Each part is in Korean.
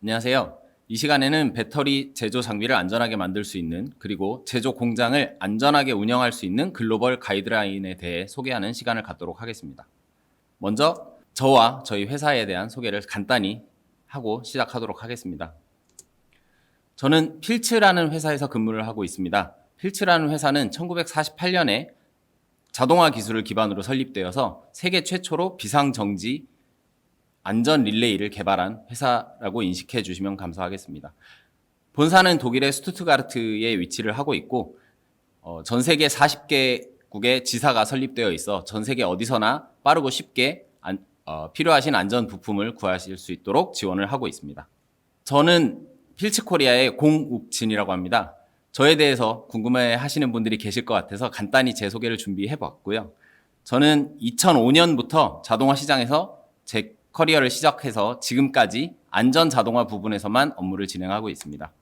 안녕하세요. 이 시간에는 배터리 제조 장비를 안전하게 만들 수 있는, 그리고 제조 공장을 안전하게 운영할 수 있는 글로벌 가이드라인에 대해 소개하는 시간을 갖도록 하겠습니다. 먼저 저와 저희 회사에 대한 소개를 간단히 하고 시작하도록 하겠습니다. 저는 필츠라는 회사에서 근무를 하고 있습니다. 필츠라는 회사는 1948년에 자동화 기술을 기반으로 설립되어서 세계 최초로 비상정지 안전 릴레이를 개발한 회사라고 인식해 주시면 감사하겠습니다. 본사는 독일의 스투트가르트에 위치를 하고 있고 전 세계 40개국의 지사가 설립되어 있어 전 세계 어디서나 빠르고 쉽게 필요하신 안전 부품을 구하실 수 있도록 지원을 하고 있습니다. 저는 필츠코리아의 공욱진이라고 합니다. 저에 대해서 궁금해 하시는 분들이 계실 것 같아서 간단히 제 소개를 준비해 봤고요. 저는 2005년부터 자동화 시장에서 제 커리어를 시작해서 지금까지 안전 자동화 부분에서만 업무를 진행하고 있습니다.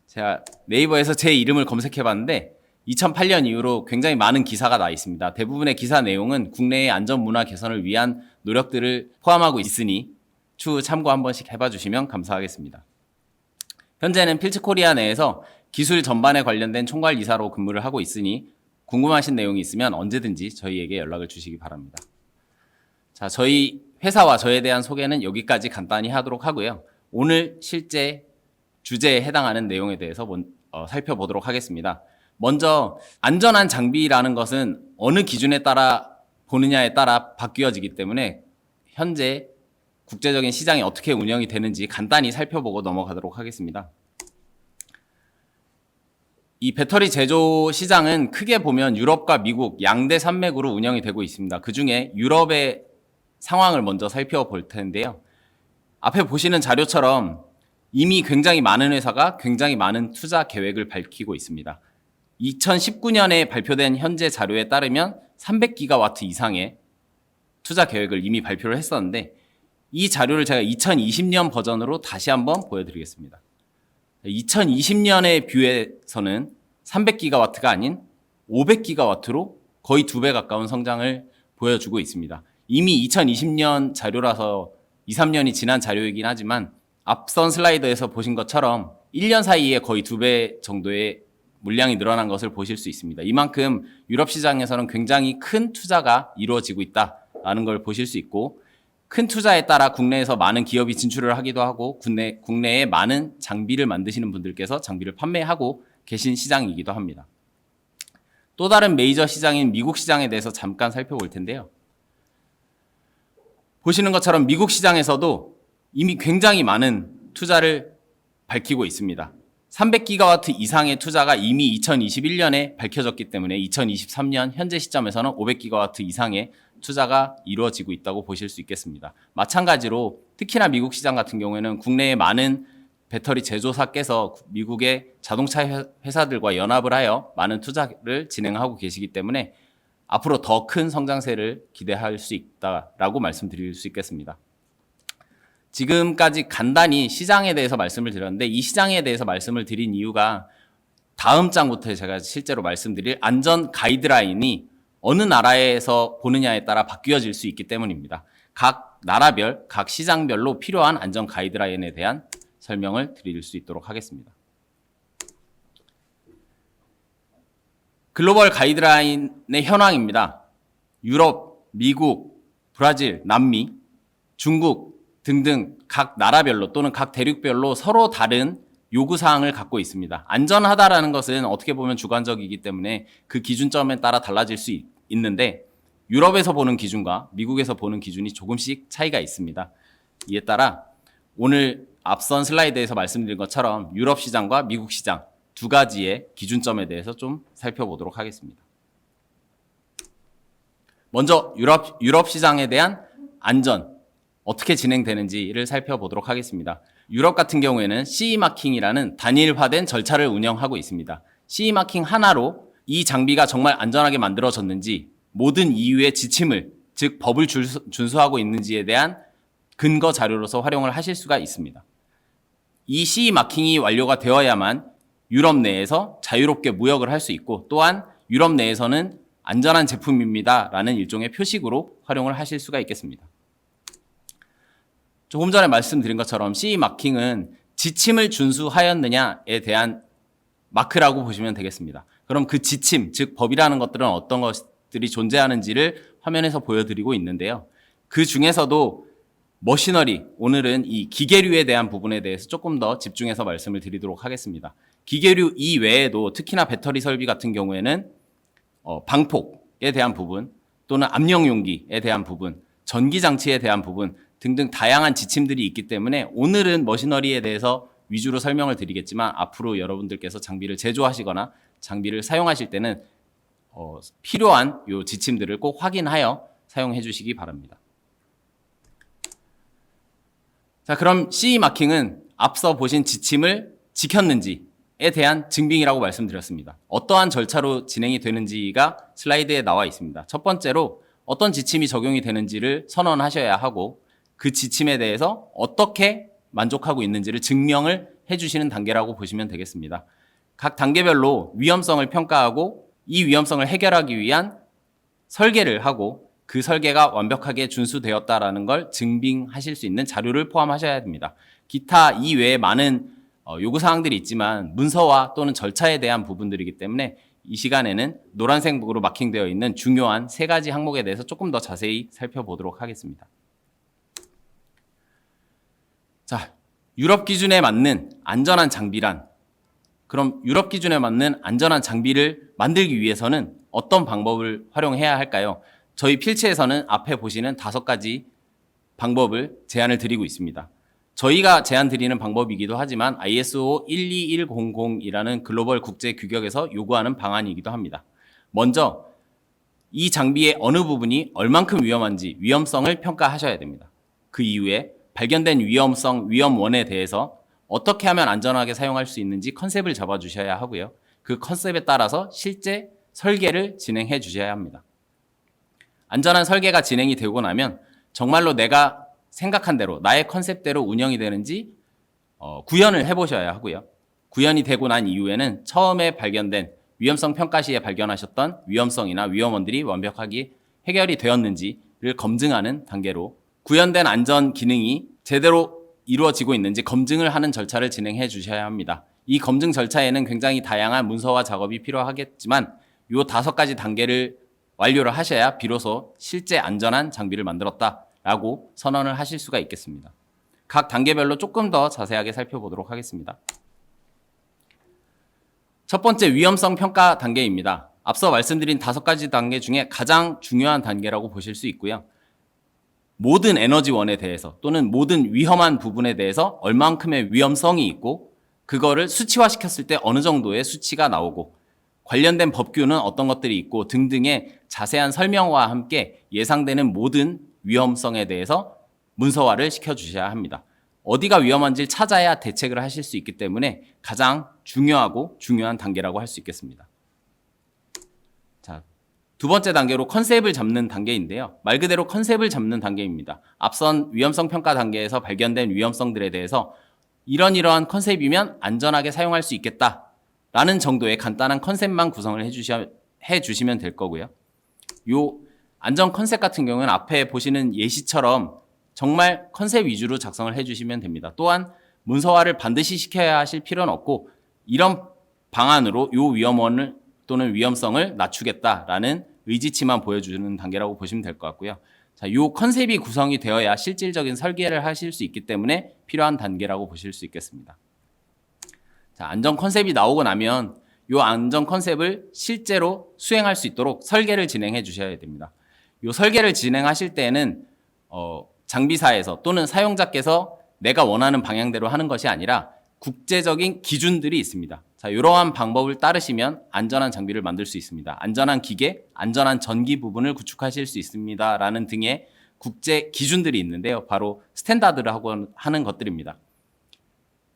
제가 네이버에서 제 이름을 검색해 봤는데 2008년 이후로 굉장히 많은 기사가 나 있습니다. 대부분의 기사 내용은 국내의 안전 문화 개선을 위한 노력들을 포함하고 있으니 추후 참고 한 번씩 해봐 주시면 감사하겠습니다. 현재는 필츠코리아 내에서 기술 전반에 관련된 총괄 이사로 근무를 하고 있으니 궁금하신 내용이 있으면 언제든지 저희에게 연락을 주시기 바랍니다. 자, 저희 회사와 저에 대한 소개는 여기까지 간단히 하도록 하고요. 오늘 실제 주제에 해당하는 내용에 대해서 살펴보도록 하겠습니다. 먼저 안전한 장비라는 것은 어느 기준에 따라 보느냐에 따라 바뀌어지기 때문에 현재 국제적인 시장이 어떻게 운영이 되는지 간단히 살펴보고 넘어가도록 하겠습니다. 이 배터리 제조 시장은 크게 보면 유럽과 미국 양대 산맥으로 운영이 되고 있습니다. 그중에 유럽의 상황을 먼저 살펴볼 텐데요. 앞에 보시는 자료처럼 이미 굉장히 많은 회사가 굉장히 많은 투자 계획을 밝히고 있습니다. 2019년에 발표된 현재 자료에 따르면 300기가와트 이상의 투자 계획을 이미 발표를 했었는데 이 자료를 제가 2020년 버전으로 다시 한번 보여드리겠습니다. 2020년에 뷰에서는 300기가와트가 아닌 500기가와트로 거의 2배 가까운 성장을 보여주고 있습니다. 이미 2020년 자료라서 2, 3년이 지난 자료이긴 하지만 앞선 슬라이드에서 보신 것처럼 1년 사이에 거의 2배 정도의 물량이 늘어난 것을 보실 수 있습니다. 이만큼 유럽 시장에서는 굉장히 큰 투자가 이루어지고 있다는 걸 보실 수 있고 큰 투자에 따라 국내에서 많은 기업이 진출을 하기도 하고 국내에 많은 장비를 만드시는 분들께서 장비를 판매하고 계신 시장이기도 합니다. 또 다른 메이저 시장인 미국 시장에 대해서 잠깐 살펴볼 텐데요. 보시는 것처럼 미국 시장에서도 이미 굉장히 많은 투자를 밝히고 있습니다. 300기가와트 이상의 투자가 이미 2021년에 밝혀졌기 때문에 2023년 현재 시점에서는 500기가와트 이상의 투자가 이루어지고 있다고 보실 수 있겠습니다. 마찬가지로 특히나 미국 시장 같은 경우에는 국내의 많은 배터리 제조사께서 미국의 자동차 회사들과 연합을 하여 많은 투자를 진행하고 계시기 때문에 앞으로 더 큰 성장세를 기대할 수 있다라고 말씀드릴 수 있겠습니다. 지금까지 간단히 시장에 대해서 말씀을 드렸는데 이 시장에 대해서 말씀을 드린 이유가 다음 장부터 제가 실제로 말씀드릴 안전 가이드라인이 어느 나라에서 보느냐에 따라 바뀌어질 수 있기 때문입니다. 각 나라별, 각 시장별로 필요한 안전 가이드라인에 대한 설명을 드릴 수 있도록 하겠습니다. 글로벌 가이드라인의 현황입니다. 유럽, 미국, 브라질, 남미, 중국 등등 각 나라별로 또는 각 대륙별로 서로 다른 요구사항을 갖고 있습니다. 안전하다라는 것은 어떻게 보면 주관적이기 때문에 그 기준점에 따라 달라질 수 있는데 유럽에서 보는 기준과 미국에서 보는 기준이 조금씩 차이가 있습니다. 이에 따라 오늘 앞선 슬라이드에서 말씀드린 것처럼 유럽 시장과 미국 시장 두 가지의 기준점에 대해서 좀 살펴보도록 하겠습니다. 먼저 유럽 시장에 대한 안전 어떻게 진행되는지를 살펴보도록 하겠습니다. 유럽 같은 경우에는 CE 마킹이라는 단일화된 절차를 운영하고 있습니다. CE 마킹 하나로 이 장비가 정말 안전하게 만들어졌는지 모든 EU의 지침을 즉 법을 준수하고 있는지에 대한 근거 자료로서 활용을 하실 수가 있습니다. 이 CE 마킹이 완료가 되어야만 유럽 내에서 자유롭게 무역을 할 수 있고 또한 유럽 내에서는 안전한 제품입니다 라는 일종의 표식으로 활용을 하실 수가 있겠습니다. 조금 전에 말씀드린 것처럼 CE 마킹은 지침을 준수하였느냐에 대한 마크라고 보시면 되겠습니다. 그럼 그 지침, 즉 법이라는 것들은 어떤 것들이 존재하는지를 화면에서 보여드리고 있는데요. 그 중에서도 머시너리, 오늘은 이 기계류에 대한 부분에 대해서 조금 더 집중해서 말씀을 드리도록 하겠습니다. 기계류 이외에도 특히나 배터리 설비 같은 경우에는 방폭에 대한 부분 또는 압력 용기에 대한 부분, 전기장치에 대한 부분 등등 다양한 지침들이 있기 때문에 오늘은 머시너리에 대해서 위주로 설명을 드리겠지만 앞으로 여러분들께서 장비를 제조하시거나 장비를 사용하실 때는 필요한 요 지침들을 꼭 확인하여 사용해 주시기 바랍니다. 자, 그럼 CE 마킹은 앞서 보신 지침을 지켰는지에 대한 증빙이라고 말씀드렸습니다. 어떠한 절차로 진행이 되는지가 슬라이드에 나와 있습니다. 첫 번째로 어떤 지침이 적용이 되는지를 선언하셔야 하고 그 지침에 대해서 어떻게 만족하고 있는지를 증명을 해주시는 단계라고 보시면 되겠습니다. 각 단계별로 위험성을 평가하고 이 위험성을 해결하기 위한 설계를 하고 그 설계가 완벽하게 준수되었다라는 걸 증빙하실 수 있는 자료를 포함하셔야 됩니다. 기타 이외에 많은 요구사항들이 있지만 문서화 또는 절차에 대한 부분들이기 때문에 이 시간에는 노란색으로 마킹되어 있는 중요한 3가지 항목에 대해서 조금 더 자세히 살펴보도록 하겠습니다. 자, 유럽 기준에 맞는 안전한 장비란, 그럼 유럽 기준에 맞는 안전한 장비를 만들기 위해서는 어떤 방법을 활용해야 할까요? 저희 필체에서는 앞에 보시는 5가지 방법을 제안을 드리고 있습니다. 저희가 제안 드리는 방법이기도 하지만 ISO 12100이라는 글로벌 국제 규격에서 요구하는 방안이기도 합니다. 먼저 이 장비의 어느 부분이 얼만큼 위험한지 위험성을 평가하셔야 됩니다. 그 이후에 발견된 위험원에 대해서 어떻게 하면 안전하게 사용할 수 있는지 컨셉을 잡아주셔야 하고요. 그 컨셉에 따라서 실제 설계를 진행해 주셔야 합니다. 안전한 설계가 진행이 되고 나면 정말로 내가 생각한 대로 나의 컨셉대로 운영이 되는지 구현을 해보셔야 하고요. 구현이 되고 난 이후에는 처음에 발견된 위험성 평가 시에 발견하셨던 위험성이나 위험원들이 완벽하게 해결이 되었는지를 검증하는 단계로 구현된 안전 기능이 제대로 이루어지고 있는지 검증을 하는 절차를 진행해 주셔야 합니다. 이 검증 절차에는 굉장히 다양한 문서화 작업이 필요하겠지만 이 5가지 단계를 완료를 하셔야 비로소 실제 안전한 장비를 만들었다라고 선언을 하실 수가 있겠습니다. 각 단계별로 조금 더 자세하게 살펴보도록 하겠습니다. 첫 번째 위험성 평가 단계입니다. 앞서 말씀드린 5가지 단계 중에 가장 중요한 단계라고 보실 수 있고요. 모든 에너지원에 대해서 또는 모든 위험한 부분에 대해서 얼만큼의 위험성이 있고 그거를 수치화시켰을 때 어느 정도의 수치가 나오고 관련된 법규는 어떤 것들이 있고 등등의 자세한 설명과 함께 예상되는 모든 위험성에 대해서 문서화를 시켜주셔야 합니다. 어디가 위험한지를 찾아야 대책을 하실 수 있기 때문에 가장 중요한 단계라고 할 수 있겠습니다. 자, 2번째 단계로 컨셉을 잡는 단계인데요. 말 그대로 컨셉을 잡는 단계입니다. 앞선 위험성 평가 단계에서 발견된 위험성들에 대해서 이러한 컨셉이면 안전하게 사용할 수 있겠다라는 정도의 간단한 컨셉만 구성을 해주시면 될 거고요. 요 안전 컨셉 같은 경우는 앞에 보시는 예시처럼 정말 컨셉 위주로 작성을 해주시면 됩니다. 또한 문서화를 반드시 시켜야 하실 필요는 없고 이런 방안으로 요 위험원을 또는 위험성을 낮추겠다라는 의지치만 보여주는 단계라고 보시면 될 것 같고요. 자, 요 컨셉이 구성이 되어야 실질적인 설계를 하실 수 있기 때문에 필요한 단계라고 보실 수 있겠습니다. 자, 안전 컨셉이 나오고 나면 요 안전 컨셉을 실제로 수행할 수 있도록 설계를 진행해 주셔야 됩니다. 요 설계를 진행하실 때는 장비사에서 또는 사용자께서 내가 원하는 방향대로 하는 것이 아니라 국제적인 기준들이 있습니다. 자, 이러한 방법을 따르시면 안전한 장비를 만들 수 있습니다. 안전한 기계, 안전한 전기 부분을 구축하실 수 있습니다. 라는 등의 국제 기준들이 있는데요. 바로 스탠다드라고 하는 것들입니다.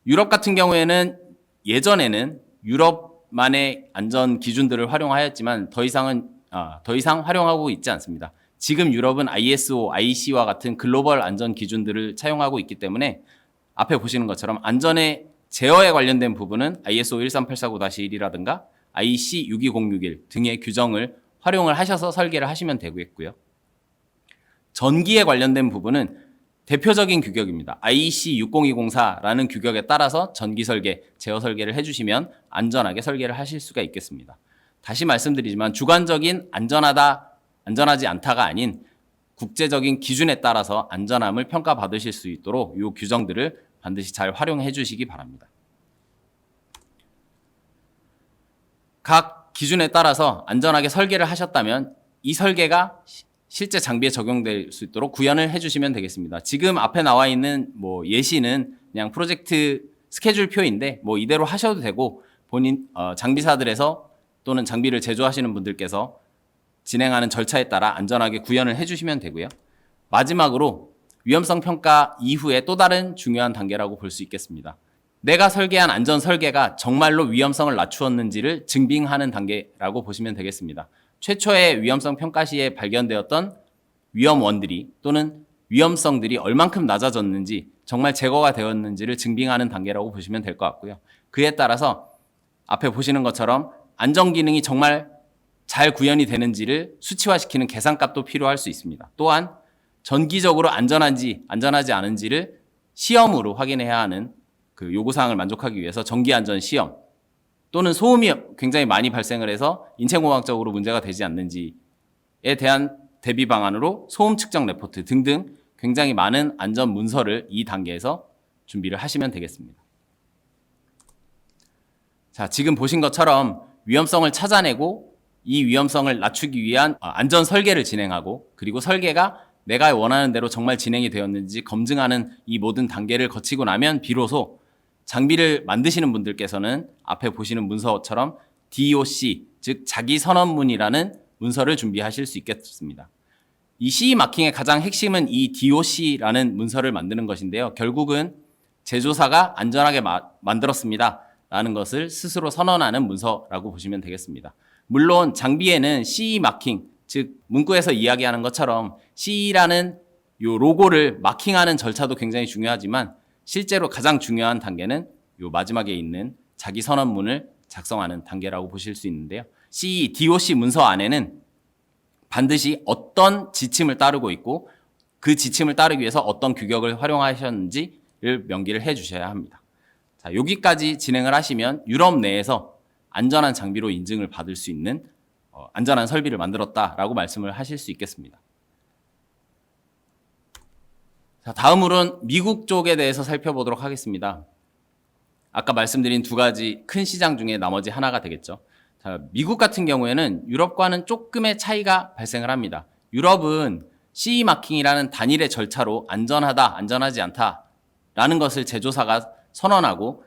유럽 같은 경우에는 예전에는 유럽만의 안전 기준들을 활용하였지만 더 이상 활용하고 있지 않습니다. 지금 유럽은 ISO, IEC와 같은 글로벌 안전 기준들을 차용하고 있기 때문에 앞에 보시는 것처럼 안전의 제어에 관련된 부분은 ISO 13849-1이라든가 IEC 62061 등의 규정을 활용을 하셔서 설계를 하시면 되겠고요. 전기에 관련된 부분은 대표적인 규격입니다. IEC 60204라는 규격에 따라서 전기 설계, 제어 설계를 해주시면 안전하게 설계를 하실 수가 있겠습니다. 다시 말씀드리지만 주관적인 안전하다, 안전하지 않다가 아닌 국제적인 기준에 따라서 안전함을 평가받으실 수 있도록 이 규정들을 반드시 잘 활용해 주시기 바랍니다. 각 기준에 따라서 안전하게 설계를 하셨다면 이 설계가 실제 장비에 적용될 수 있도록 구현을 해주시면 되겠습니다. 지금 앞에 나와 있는 예시는 그냥 프로젝트 스케줄표인데 이대로 하셔도 되고 본인 장비사들에서 또는 장비를 제조하시는 분들께서 진행하는 절차에 따라 안전하게 구현을 해주시면 되고요. 마지막으로 위험성 평가 이후에 또 다른 중요한 단계라고 볼 수 있겠습니다. 내가 설계한 안전 설계가 정말로 위험성을 낮추었는지를 증빙하는 단계라고 보시면 되겠습니다. 최초의 위험성 평가 시에 발견되었던 위험원들이 또는 위험성들이 얼만큼 낮아졌는지 정말 제거가 되었는지를 증빙하는 단계라고 보시면 될 것 같고요. 그에 따라서 앞에 보시는 것처럼 안전 기능이 정말 잘 구현이 되는지를 수치화시키는 계산값도 필요할 수 있습니다. 또한 전기적으로 안전한지 안전하지 않은지를 시험으로 확인해야 하는 그 요구사항을 만족하기 위해서 전기안전 시험 또는 소음이 굉장히 많이 발생을 해서 인체공학적으로 문제가 되지 않는지에 대한 대비 방안으로 소음 측정 레포트 등등 굉장히 많은 안전 문서를 이 단계에서 준비를 하시면 되겠습니다. 자, 지금 보신 것처럼 위험성을 찾아내고 이 위험성을 낮추기 위한 안전 설계를 진행하고 그리고 설계가 내가 원하는 대로 정말 진행이 되었는지 검증하는 이 모든 단계를 거치고 나면 비로소 장비를 만드시는 분들께서는 앞에 보시는 문서처럼 DOC, 즉 자기선언문이라는 문서를 준비하실 수 있겠습니다. 이 CE 마킹의 가장 핵심은 이 DOC라는 문서를 만드는 것인데요. 결국은 제조사가 안전하게 만들었습니다 라는 것을 스스로 선언하는 문서라고 보시면 되겠습니다. 물론 장비에는 CE 마킹, 즉 문구에서 이야기하는 것처럼 CE라는 요 로고를 마킹하는 절차도 굉장히 중요하지만 실제로 가장 중요한 단계는 요 마지막에 있는 자기 선언문을 작성하는 단계라고 보실 수 있는데요. CE, DOC 문서 안에는 반드시 어떤 지침을 따르고 있고 그 지침을 따르기 위해서 어떤 규격을 활용하셨는지를 명기를 해 주셔야 합니다. 자, 여기까지 진행을 하시면 유럽 내에서 안전한 장비로 인증을 받을 수 있는 안전한 설비를 만들었다라고 말씀을 하실 수 있겠습니다. 자, 다음으로는 미국 쪽에 대해서 살펴보도록 하겠습니다. 아까 말씀드린 두 가지 큰 시장 중에 나머지 하나가 되겠죠. 자, 미국 같은 경우에는 유럽과는 조금의 차이가 발생을 합니다. 유럽은 CE 마킹이라는 단일의 절차로 안전하다, 안전하지 않다라는 것을 제조사가 선언하고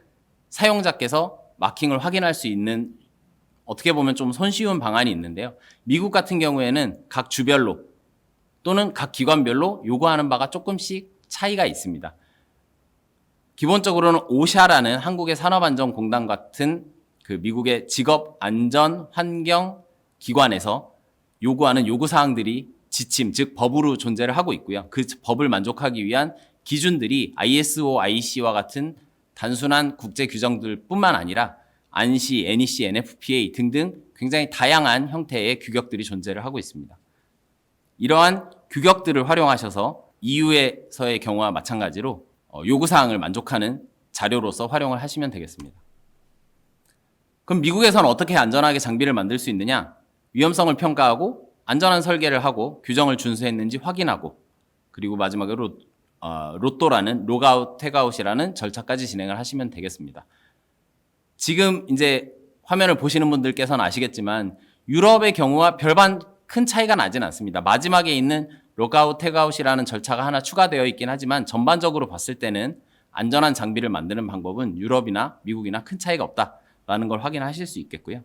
사용자께서 마킹을 확인할 수 있는 어떻게 보면 좀 손쉬운 방안이 있는데요. 미국 같은 경우에는 각 주별로 또는 각 기관별로 요구하는 바가 조금씩 차이가 있습니다. 기본적으로는 오샤라는 한국의 산업안전공단 같은 그 미국의 직업안전환경기관에서 요구하는 요구사항들이 지침, 즉 법으로 존재를 하고 있고요. 그 법을 만족하기 위한 기준들이 ISO, IEC와 같은 단순한 국제 규정들 뿐만 아니라 ANSI, NEC, NFPA 등등 굉장히 다양한 형태의 규격들이 존재를 하고 있습니다. 이러한 규격들을 활용하셔서 EU에서의 경우와 마찬가지로 요구사항을 만족하는 자료로서 활용을 하시면 되겠습니다. 그럼 미국에서는 어떻게 안전하게 장비를 만들 수 있느냐? 위험성을 평가하고 안전한 설계를 하고 규정을 준수했는지 확인하고 그리고 마지막으로 로또라는 로그아웃, 태그아웃이라는 절차까지 진행을 하시면 되겠습니다. 지금 이제 화면을 보시는 분들께서는 아시겠지만 유럽의 경우와 별반 큰 차이가 나진 않습니다. 마지막에 있는 로그아웃, 태그아웃이라는 절차가 하나 추가되어 있긴 하지만 전반적으로 봤을 때는 안전한 장비를 만드는 방법은 유럽이나 미국이나 큰 차이가 없다라는 걸 확인하실 수 있겠고요.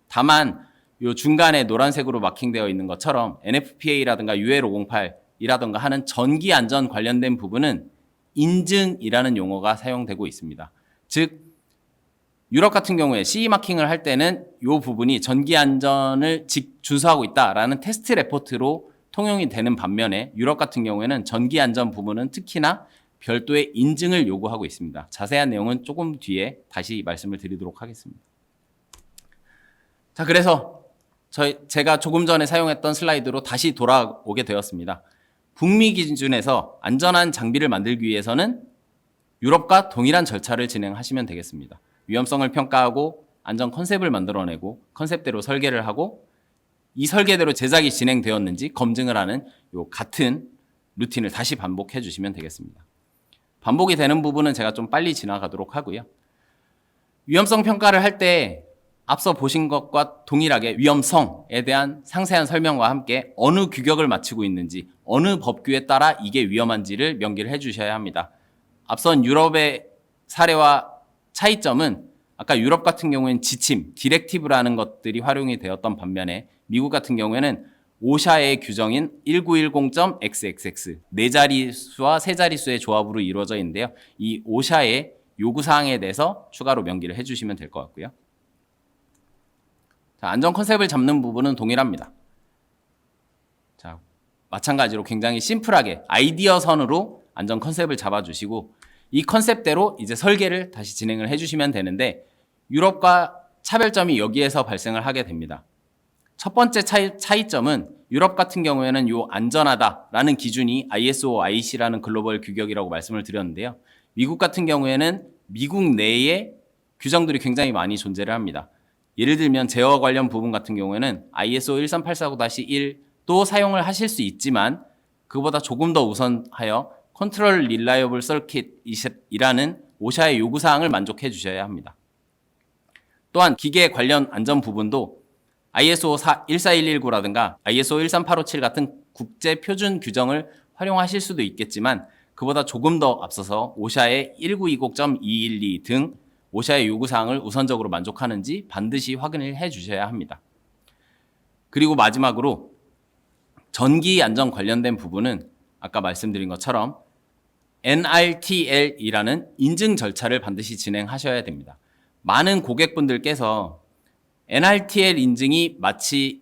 다만 요 중간에 노란색으로 마킹되어 있는 것처럼 NFPA라든가 UL508이라든가 하는 전기 안전 관련된 부분은 인증이라는 용어가 사용되고 있습니다. 즉 유럽 같은 경우에 CE 마킹을 할 때는 이 부분이 전기 안전을 준수하고 있다라는 테스트 레포트로 통용이 되는 반면에 유럽 같은 경우에는 전기 안전 부분은 특히나 별도의 인증을 요구하고 있습니다. 자세한 내용은 조금 뒤에 다시 말씀을 드리도록 하겠습니다. 자, 그래서 제가 조금 전에 사용했던 슬라이드로 다시 돌아오게 되었습니다. 북미 기준에서 안전한 장비를 만들기 위해서는 유럽과 동일한 절차를 진행하시면 되겠습니다. 위험성을 평가하고 안전 컨셉을 만들어내고 컨셉대로 설계를 하고 이 설계대로 제작이 진행되었는지 검증을 하는 요 같은 루틴을 다시 반복해 주시면 되겠습니다. 반복이 되는 부분은 제가 좀 빨리 지나가도록 하고요. 위험성 평가를 할 때 앞서 보신 것과 동일하게 위험성에 대한 상세한 설명과 함께 어느 규격을 마치고 있는지 어느 법규에 따라 이게 위험한지를 명기를 해 주셔야 합니다. 앞선 유럽의 사례와 차이점은 아까 유럽 같은 경우에는 지침, 디렉티브라는 것들이 활용이 되었던 반면에 미국 같은 경우에는 오샤의 규정인 1910.xxx 4자릿수와 3자릿수의 조합으로 이루어져 있는데요. 이 오샤의 요구사항에 대해서 추가로 명기를 해주시면 될 것 같고요. 자, 안전 컨셉을 잡는 부분은 동일합니다. 자, 마찬가지로 굉장히 심플하게 아이디어 선으로 안전 컨셉을 잡아주시고 이 컨셉대로 이제 설계를 다시 진행을 해주시면 되는데 유럽과 차별점이 여기에서 발생을 하게 됩니다. 첫 번째 차이점은 유럽 같은 경우에는 요 안전하다라는 기준이 ISO IEC라는 글로벌 규격이라고 말씀을 드렸는데요. 미국 같은 경우에는 미국 내에 규정들이 굉장히 많이 존재를 합니다. 예를 들면 제어 관련 부분 같은 경우에는 ISO 13849-1도 사용을 하실 수 있지만 그보다 조금 더 우선하여 컨트롤 릴라이어블 서킷이라는 오샤의 요구사항을 만족해 주셔야 합니다. 또한 기계 관련 안전 부분도 ISO 14119라든가 ISO 13857 같은 국제 표준 규정을 활용하실 수도 있겠지만 그보다 조금 더 앞서서 오샤의 1920.212 등 오샤의 요구사항을 우선적으로 만족하는지 반드시 확인을 해 주셔야 합니다. 그리고 마지막으로 전기 안전 관련된 부분은 아까 말씀드린 것처럼 NRTL이라는 인증 절차를 반드시 진행하셔야 됩니다. 많은 고객분들께서 NRTL 인증이 마치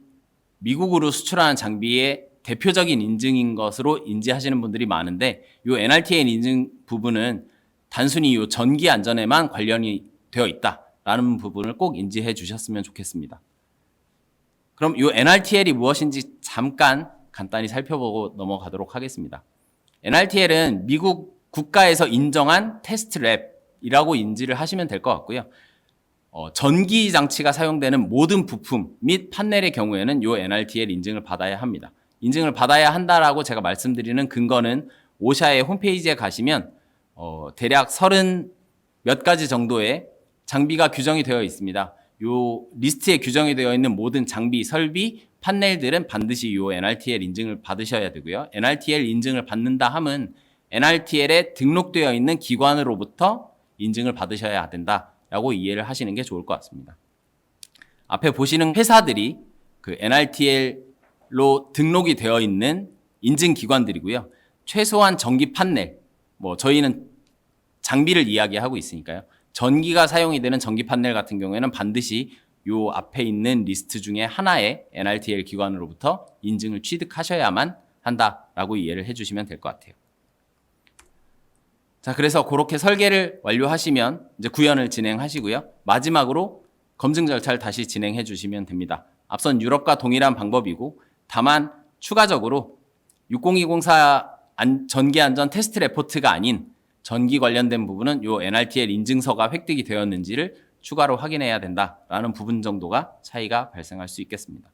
미국으로 수출하는 장비의 대표적인 인증인 것으로 인지하시는 분들이 많은데 이 NRTL 인증 부분은 단순히 이 전기 안전에만 관련이 되어 있다라는 부분을 꼭 인지해 주셨으면 좋겠습니다. 그럼 이 NRTL이 무엇인지 잠깐 간단히 살펴보고 넘어가도록 하겠습니다. NRTL은 미국 국가에서 인정한 테스트 랩이라고 인지를 하시면 될 것 같고요. 전기 장치가 사용되는 모든 부품 및 판넬의 경우에는 이 NRTL 인증을 받아야 합니다. 인증을 받아야 한다라고 제가 말씀드리는 근거는 오샤의 홈페이지에 가시면 대략 30 몇 가지 정도의 장비가 규정이 되어 있습니다. 요 리스트에 규정이 되어 있는 모든 장비, 설비, 판넬들은 반드시 요 NRTL 인증을 받으셔야 되고요. NRTL 인증을 받는다 함은 NRTL에 등록되어 있는 기관으로부터 인증을 받으셔야 된다라고 이해를 하시는 게 좋을 것 같습니다. 앞에 보시는 회사들이 그 NRTL로 등록이 되어 있는 인증 기관들이고요. 최소한 전기 판넬, 저희는 장비를 이야기하고 있으니까요. 전기가 사용이 되는 전기 판넬 같은 경우에는 반드시 요 앞에 있는 리스트 중에 하나의 NRTL 기관으로부터 인증을 취득하셔야만 한다라고 이해를 해주시면 될 것 같아요. 자, 그래서 그렇게 설계를 완료하시면 이제 구현을 진행하시고요. 마지막으로 검증 절차를 다시 진행해 주시면 됩니다. 앞선 유럽과 동일한 방법이고 다만 추가적으로 60204 전기안전 테스트 레포트가 아닌 전기 관련된 부분은 요 NRTL 인증서가 획득이 되었는지를 추가로 확인해야 된다라는 부분 정도가 차이가 발생할 수 있겠습니다.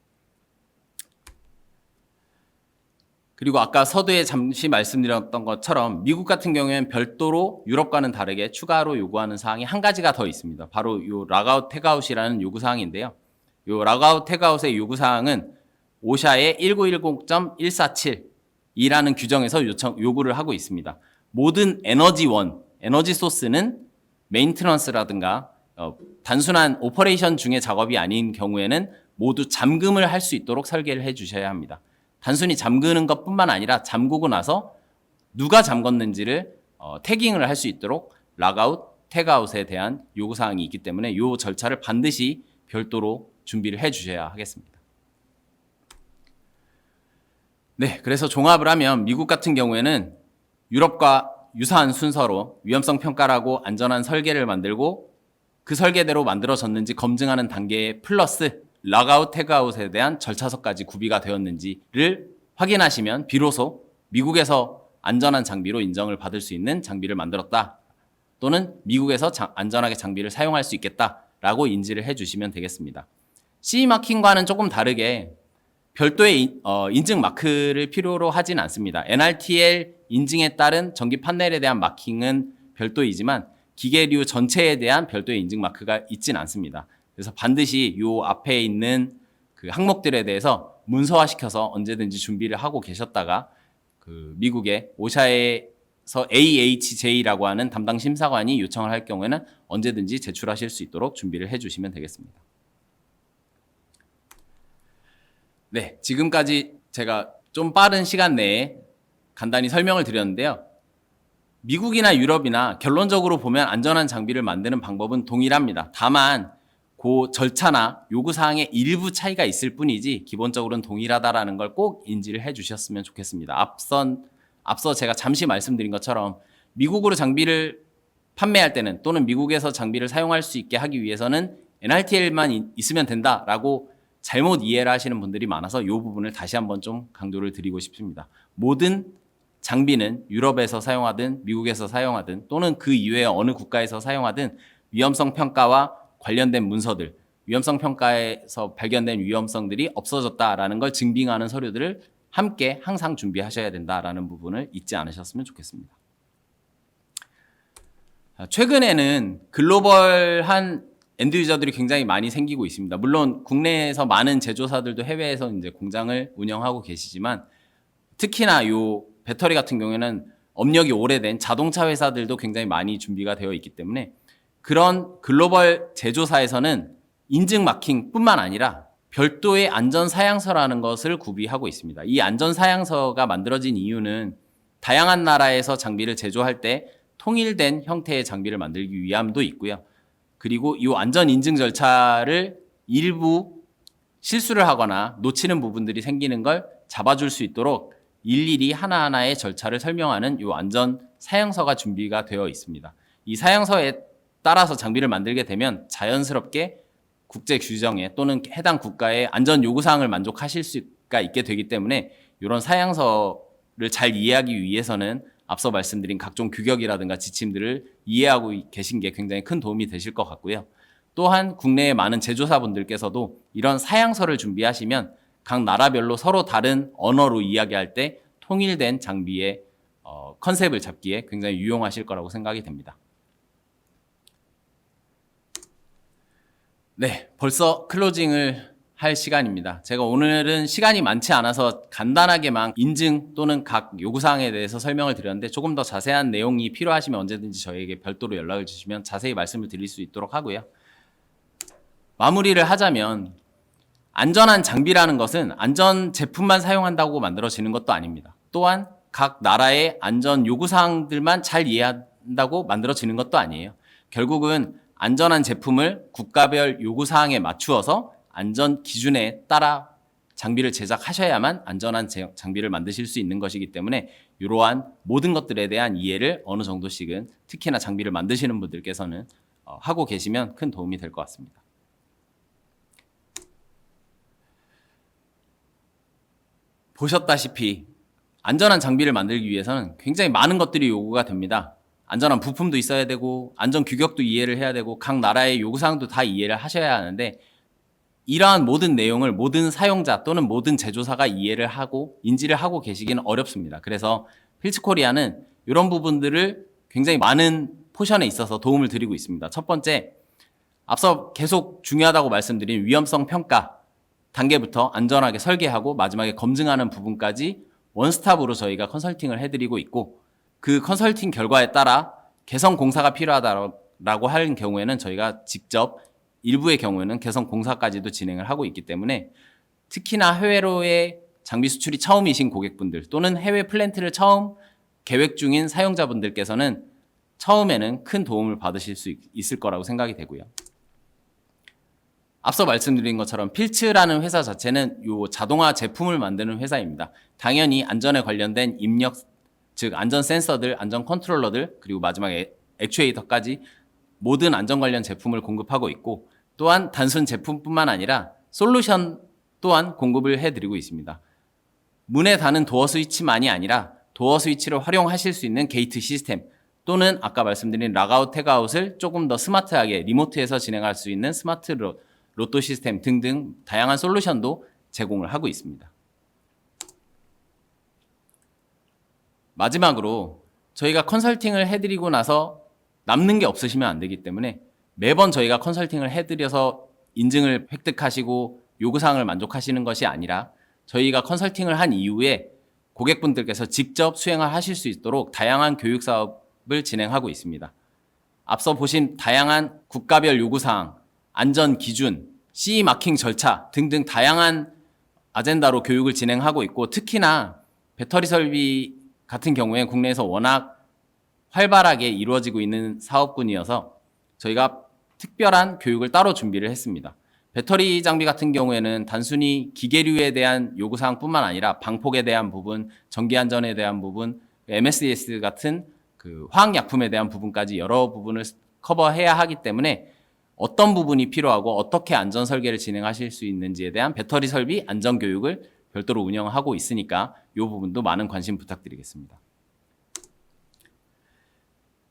그리고 아까 서두에 잠시 말씀드렸던 것처럼 미국 같은 경우에는 별도로 유럽과는 다르게 추가로 요구하는 사항이 한 가지가 더 있습니다. 바로 요 락아웃 태그아웃이라는 요구사항인데요. 요 락아웃 태그아웃의 요구사항은 오샤의 1910.147이라는 규정에서 요구를 하고 있습니다. 모든 에너지 소스는 메인트넌스라든가 단순한 오퍼레이션 중의 작업이 아닌 경우에는 모두 잠금을 할 수 있도록 설계를 해 주셔야 합니다. 단순히 잠그는 것뿐만 아니라 잠그고 나서 누가 잠궜는지를 태깅을 할 수 있도록 락아웃, 태그아웃에 대한 요구사항이 있기 때문에 이 절차를 반드시 별도로 준비를 해 주셔야 하겠습니다. 네, 그래서 종합을 하면 미국 같은 경우에는 유럽과 유사한 순서로 위험성 평가라고 안전한 설계를 만들고 그 설계대로 만들어졌는지 검증하는 단계에 플러스 락아웃, 태그아웃에 대한 절차서까지 구비가 되었는지를 확인하시면 비로소 미국에서 안전한 장비로 인정을 받을 수 있는 장비를 만들었다. 또는 미국에서 안전하게 장비를 사용할 수 있겠다라고 인지를 해주시면 되겠습니다. CE 마킹과는 조금 다르게 별도의 인증 마크를 필요로 하진 않습니다. NRTL 인증에 따른 전기 판넬에 대한 마킹은 별도이지만 기계류 전체에 대한 별도의 인증 마크가 있진 않습니다. 그래서 반드시 이 앞에 있는 그 항목들에 대해서 문서화시켜서 언제든지 준비를 하고 계셨다가 그 미국의 오샤에서 AHJ라고 하는 담당 심사관이 요청을 할 경우에는 언제든지 제출하실 수 있도록 준비를 해주시면 되겠습니다. 네, 지금까지 제가 좀 빠른 시간 내에 간단히 설명을 드렸는데요. 미국이나 유럽이나 결론적으로 보면 안전한 장비를 만드는 방법은 동일합니다. 다만 그 절차나 요구사항에 일부 차이가 있을 뿐이지 기본적으로는 동일하다라는 걸 꼭 인지를 해주셨으면 좋겠습니다. 앞서 제가 잠시 말씀드린 것처럼 미국으로 장비를 판매할 때는 또는 미국에서 장비를 사용할 수 있게 하기 위해서는 NRTL만 있으면 된다라고 잘못 이해를 하시는 분들이 많아서 이 부분을 다시 한번 좀 강조를 드리고 싶습니다. 모든 장비는 유럽에서 사용하든 미국에서 사용하든 또는 그 이외의 어느 국가에서 사용하든 위험성 평가와 관련된 문서들, 위험성 평가에서 발견된 위험성들이 없어졌다라는 걸 증빙하는 서류들을 함께 항상 준비하셔야 된다라는 부분을 잊지 않으셨으면 좋겠습니다. 최근에는 글로벌한 엔드 유저들이 굉장히 많이 생기고 있습니다. 물론 국내에서 많은 제조사들도 해외에서 이제 공장을 운영하고 계시지만 특히나 요 배터리 같은 경우에는 업력이 오래된 자동차 회사들도 굉장히 많이 준비가 되어 있기 때문에 그런 글로벌 제조사에서는 인증 마킹뿐만 아니라 별도의 안전 사양서라는 것을 구비하고 있습니다. 이 안전 사양서가 만들어진 이유는 다양한 나라에서 장비를 제조할 때 통일된 형태의 장비를 만들기 위함도 있고요. 그리고 이 안전 인증 절차를 일부 실수를 하거나 놓치는 부분들이 생기는 걸 잡아줄 수 있도록 일일이 하나하나의 절차를 설명하는 이 안전 사양서가 준비가 되어 있습니다. 이 사양서에 따라서 장비를 만들게 되면 자연스럽게 국제 규정에 또는 해당 국가의 안전 요구사항을 만족하실 수가 있게 되기 때문에 이런 사양서를 잘 이해하기 위해서는 앞서 말씀드린 각종 규격이라든가 지침들을 이해하고 계신 게 굉장히 큰 도움이 되실 것 같고요. 또한 국내의 많은 제조사분들께서도 이런 사양서를 준비하시면 각 나라별로 서로 다른 언어로 이야기할 때 통일된 장비의 컨셉을 잡기에 굉장히 유용하실 거라고 생각이 됩니다. 네, 벌써 클로징을 할 시간입니다. 제가 오늘은 시간이 많지 않아서 간단하게만 인증 또는 각 요구사항에 대해서 설명을 드렸는데 조금 더 자세한 내용이 필요하시면 언제든지 저에게 별도로 연락을 주시면 자세히 말씀을 드릴 수 있도록 하고요. 마무리를 하자면 안전한 장비라는 것은 안전 제품만 사용한다고 만들어지는 것도 아닙니다. 또한 각 나라의 안전 요구사항들만 잘 이해한다고 만들어지는 것도 아니에요. 결국은 안전한 제품을 국가별 요구사항에 맞추어서 안전 기준에 따라 장비를 제작하셔야만 안전한 장비를 만드실 수 있는 것이기 때문에 이러한 모든 것들에 대한 이해를 어느 정도씩은 특히나 장비를 만드시는 분들께서는 하고 계시면 큰 도움이 될 것 같습니다. 보셨다시피 안전한 장비를 만들기 위해서는 굉장히 많은 것들이 요구가 됩니다. 안전한 부품도 있어야 되고 안전 규격도 이해를 해야 되고 각 나라의 요구사항도 다 이해를 하셔야 하는데 이러한 모든 내용을 모든 사용자 또는 모든 제조사가 이해를 하고 인지를 하고 계시기는 어렵습니다. 그래서 필츠코리아는 이런 부분들을 굉장히 많은 포션에 있어서 도움을 드리고 있습니다. 첫 번째, 앞서 계속 중요하다고 말씀드린 위험성 평가 단계부터 안전하게 설계하고 마지막에 검증하는 부분까지 원스톱으로 저희가 컨설팅을 해드리고 있고 그 컨설팅 결과에 따라 개선 공사가 필요하다라고 하는 경우에는 저희가 직접 일부의 경우에는 개선 공사까지도 진행을 하고 있기 때문에 특히나 해외로의 장비 수출이 처음이신 고객분들 또는 해외 플랜트를 처음 계획 중인 사용자분들께서는 처음에는 큰 도움을 받으실 수 있을 거라고 생각이 되고요. 앞서 말씀드린 것처럼 필츠라는 회사 자체는 요 자동화 제품을 만드는 회사입니다. 당연히 안전에 관련된 입력, 즉 안전 센서들, 안전 컨트롤러들, 그리고 마지막에 액추에이터까지 모든 안전 관련 제품을 공급하고 있고 또한 단순 제품뿐만 아니라 솔루션 또한 공급을 해드리고 있습니다. 문에 다는 도어 스위치만이 아니라 도어 스위치를 활용하실 수 있는 게이트 시스템 또는 아까 말씀드린 락아웃, 태그아웃을 조금 더 스마트하게 리모트에서 진행할 수 있는 스마트 로또 시스템 등등 다양한 솔루션도 제공을 하고 있습니다. 마지막으로 저희가 컨설팅을 해드리고 나서 남는 게 없으시면 안 되기 때문에 매번 저희가 컨설팅을 해드려서 인증을 획득하시고 요구사항을 만족하시는 것이 아니라 저희가 컨설팅을 한 이후에 고객분들께서 직접 수행을 하실 수 있도록 다양한 교육 사업을 진행하고 있습니다. 앞서 보신 다양한 국가별 요구사항, 안전 기준, CE 마킹 절차 등등 다양한 아젠다로 교육을 진행하고 있고 특히나 배터리 설비 같은 경우에 국내에서 워낙 활발하게 이루어지고 있는 사업군이어서 저희가 특별한 교육을 따로 준비를 했습니다. 배터리 장비 같은 경우에는 단순히 기계류에 대한 요구사항뿐만 아니라 방폭에 대한 부분, 전기안전에 대한 부분, MSDS 같은 화학약품에 대한 부분까지 여러 부분을 커버해야 하기 때문에 어떤 부분이 필요하고 어떻게 안전 설계를 진행하실 수 있는지에 대한 배터리 설비 안전 교육을 별도로 운영하고 있으니까 이 부분도 많은 관심 부탁드리겠습니다.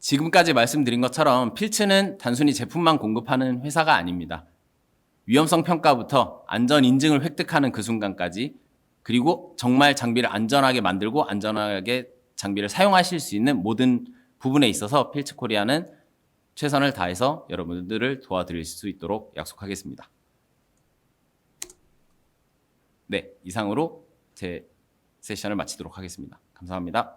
지금까지 말씀드린 것처럼 필츠는 단순히 제품만 공급하는 회사가 아닙니다. 위험성 평가부터 안전 인증을 획득하는 그 순간까지 그리고 정말 장비를 안전하게 만들고 안전하게 장비를 사용하실 수 있는 모든 부분에 있어서 필츠 코리아는 최선을 다해서 여러분들을 도와드릴 수 있도록 약속하겠습니다. 네, 이상으로 제 세션을 마치도록 하겠습니다. 감사합니다.